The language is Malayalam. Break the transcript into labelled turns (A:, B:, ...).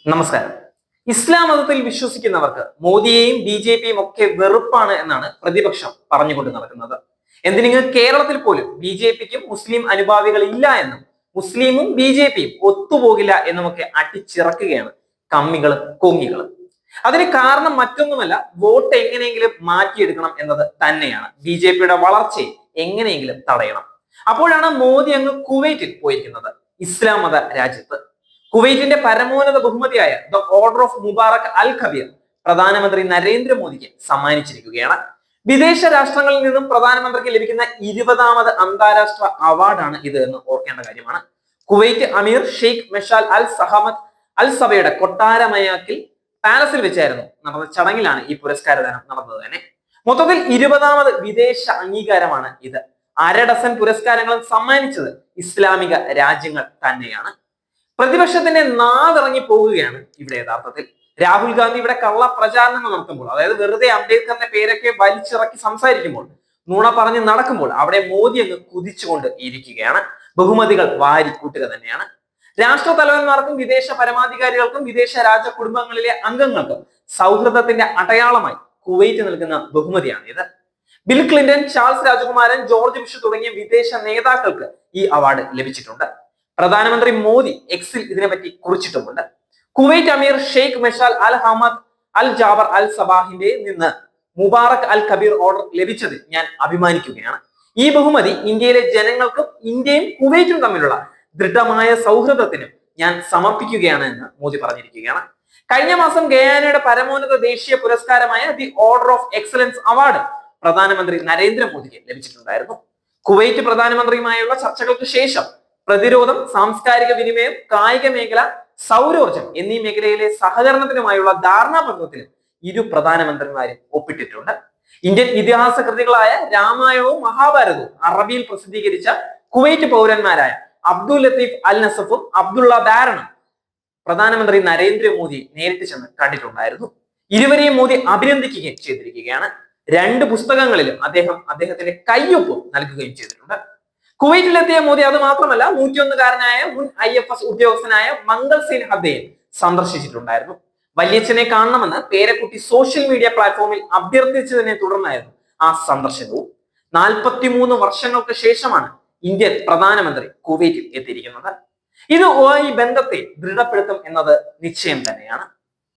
A: നമസ്കാരം. ഇസ്ലാം മതത്തിൽ വിശ്വസിക്കുന്നവർക്ക് മോദിയെയും ബി.ജെ.പിയും ഒക്കെ വെറുപ്പാണ് എന്നാണ് പ്രതിപക്ഷം പറഞ്ഞുകൊണ്ട് നടക്കുന്നത്. എന്തിന് കേരളത്തിൽ പോലും ബി.ജെ.പിക്കും മുസ്ലിം അനുഭാവികൾ ഇല്ല എന്നും മുസ്ലിമും ബി.ജെ.പിയും ഒത്തുപോകില്ല എന്നുമൊക്കെ അടിച്ചിറക്കുകയാണ് കമ്മികളും കൊങ്ങികളും. അതിന് കാരണം മറ്റൊന്നുമല്ല, വോട്ട് എങ്ങനെയെങ്കിലും മാറ്റിയെടുക്കണം എന്നത് തന്നെയാണ്. ബി.ജെ.പിയുടെ വളർച്ചയെ എങ്ങനെയെങ്കിലും തടയണം. അപ്പോഴാണ് മോദി അങ്ങ് കുവൈറ്റിൽ പോയിരിക്കുന്നത്, ഇസ്ലാം മത രാജ്യത്ത്. കുവൈറ്റിന്റെ പരമോന്നത ബഹുമതിയായ ദ ഓർഡർ ഓഫ് മുബാറക് അൽ കബീർ പ്രധാനമന്ത്രി നരേന്ദ്രമോദിക്ക് സമ്മാനിച്ചിരിക്കുകയാണ്. വിദേശ രാഷ്ട്രങ്ങളിൽ നിന്നും പ്രധാനമന്ത്രിക്ക് ലഭിക്കുന്ന 20ാമത് അന്താരാഷ്ട്ര അവാർഡാണ് ഇത് എന്ന് ഓർക്കേണ്ട കാര്യമാണ്. കുവൈറ്റ് അമീർ ഷെയ്ഖ് മെഷാൽ അൽ സഹമദ് അൽ സബയുടെ കൊട്ടാരമയാക്കിൽ പാലസിൽ വെച്ചായിരുന്നു നടന്ന ചടങ്ങിലാണ് ഈ പുരസ്കാരദാനം നടന്നത് തന്നെ. മൊത്തത്തിൽ 20ാമത് വിദേശ അംഗീകാരമാണ് ഇത്. 1/2 ഡസൻ പുരസ്കാരങ്ങളും സമ്മാനിച്ചത് ഇസ്ലാമിക രാജ്യങ്ങൾ തന്നെയാണ്. പ്രതിപക്ഷത്തിന്റെ നാവിറങ്ങി പോവുകയാണ് ഇവിടെ യഥാർത്ഥത്തിൽ. രാഹുൽ ഗാന്ധി ഇവിടെ കള്ള പ്രചാരണങ്ങൾ നടത്തുമ്പോൾ, അതായത് വെറുതെ അംബേദ്കറിന്റെ പേരൊക്കെ വലിച്ചിറക്കി സംസാരിക്കുമ്പോൾ, നുണ പറഞ്ഞ് നടക്കുമ്പോൾ അവിടെ മോദി അങ്ങ് കുതിച്ചുകൊണ്ട് ഇരിക്കുകയാണ്. ബഹുമതികൾ വാരി കൂട്ടുക തന്നെയാണ്. രാഷ്ട്ര തലവന്മാർക്കും വിദേശ പരമാധികാരികൾക്കും വിദേശ രാജ കുടുംബങ്ങളിലെ അംഗങ്ങൾക്കും സൗഹൃദത്തിന്റെ അടയാളമായി കുവൈറ്റ് നൽകുന്ന ബഹുമതിയാണ് ഇത്. ബിൽ ക്ലിന്റൺ, ചാൾസ് രാജകുമാരൻ, ജോർജ് ബുഷ് തുടങ്ങിയ വിദേശ നേതാക്കൾക്ക് ഈ അവാർഡ് ലഭിച്ചിട്ടുണ്ട്. പ്രധാനമന്ത്രി മോദി എക്സിൽ ഇതിനെപ്പറ്റി കുറിച്ചിട്ടുമുണ്ട്. കുവൈറ്റ് അമീർ Sheikh Meshal Al Hamad Al Jaber അൽ സബാഹിന്റെ നിന്ന് മുബാറക് അൽ കബീർ ഓർഡർ ലഭിച്ചതിൽ ഞാൻ അഭിമാനിക്കുകയാണ്. ഈ ബഹുമതി ഇന്ത്യയിലെ ജനങ്ങൾക്കും ഇന്ത്യയും കുവൈറ്റും തമ്മിലുള്ള ദൃഢമായ സൗഹൃദത്തിനും ഞാൻ സമർപ്പിക്കുകയാണ് എന്ന് മോദി പറഞ്ഞിരിക്കുകയാണ്. കഴിഞ്ഞ മാസം ഗയാനയുടെ പരമോന്നത ദേശീയ പുരസ്കാരമായ the order of excellence award പ്രധാനമന്ത്രി നരേന്ദ്രമോദിക്ക് ലഭിച്ചിട്ടുണ്ടായിരുന്നു. കുവൈറ്റ് പ്രധാനമന്ത്രിയുമായുള്ള ചർച്ചകൾക്ക് ശേഷം പ്രതിരോധം, സാംസ്കാരിക വിനിമയം, കായിക മേഖല, സൗരോർജം എന്നീ മേഖലയിലെ സഹകരണത്തിനുമായുള്ള ധാരണാപത്രത്തിലും ഇരു പ്രധാനമന്ത്രിമാരും ഒപ്പിട്ടിട്ടുണ്ട്. ഇന്ത്യൻ ഇതിഹാസ കൃതികളായ രാമായണവും മഹാഭാരതവും അറബിയിൽ പ്രസിദ്ധീകരിച്ച കുവൈറ്റ് പൗരന്മാരായ അബ്ദുൽ ലത്തീഫ് അൽ നസഫും അബ്ദുള്ള ദാരണും പ്രധാനമന്ത്രി നരേന്ദ്രമോദി നേരിട്ട് ചെന്ന് കണ്ടിട്ടുണ്ടായിരുന്നു. ഇരുവരെയും മോദി അഭിനന്ദിക്കുകയും ചെയ്തിരിക്കുകയാണ്. 2 പുസ്തകങ്ങളിലും അദ്ദേഹത്തിന്റെ കയ്യൊപ്പും നൽകുകയും ചെയ്തിട്ടുണ്ട്. കുവൈറ്റിലെത്തിയ മോദി അത് മാത്രമല്ല, 101കാരനായ മുൻ IFS ഉദ്യോഗസ്ഥനായ മംഗൾ സീൻ ഹദ്ദയെ സന്ദർശിച്ചിട്ടുണ്ടായിരുന്നു. വല്യച്ഛനെ കാണണമെന്ന് പേരക്കുട്ടി സോഷ്യൽ മീഡിയ പ്ലാറ്റ്ഫോമിൽ അഭ്യർത്ഥിച്ചതിനെ തുടർന്നായിരുന്നു ആ സന്ദർശനവും. 43 വർഷങ്ങൾക്ക് ശേഷമാണ് ഇന്ത്യൻ പ്രധാനമന്ത്രി കുവൈറ്റിൽ എത്തിയിരിക്കുന്നത്. ഇത് ഈ ബന്ധത്തെ ദൃഢപ്പെടുത്തും എന്നത് നിശ്ചയം തന്നെയാണ്.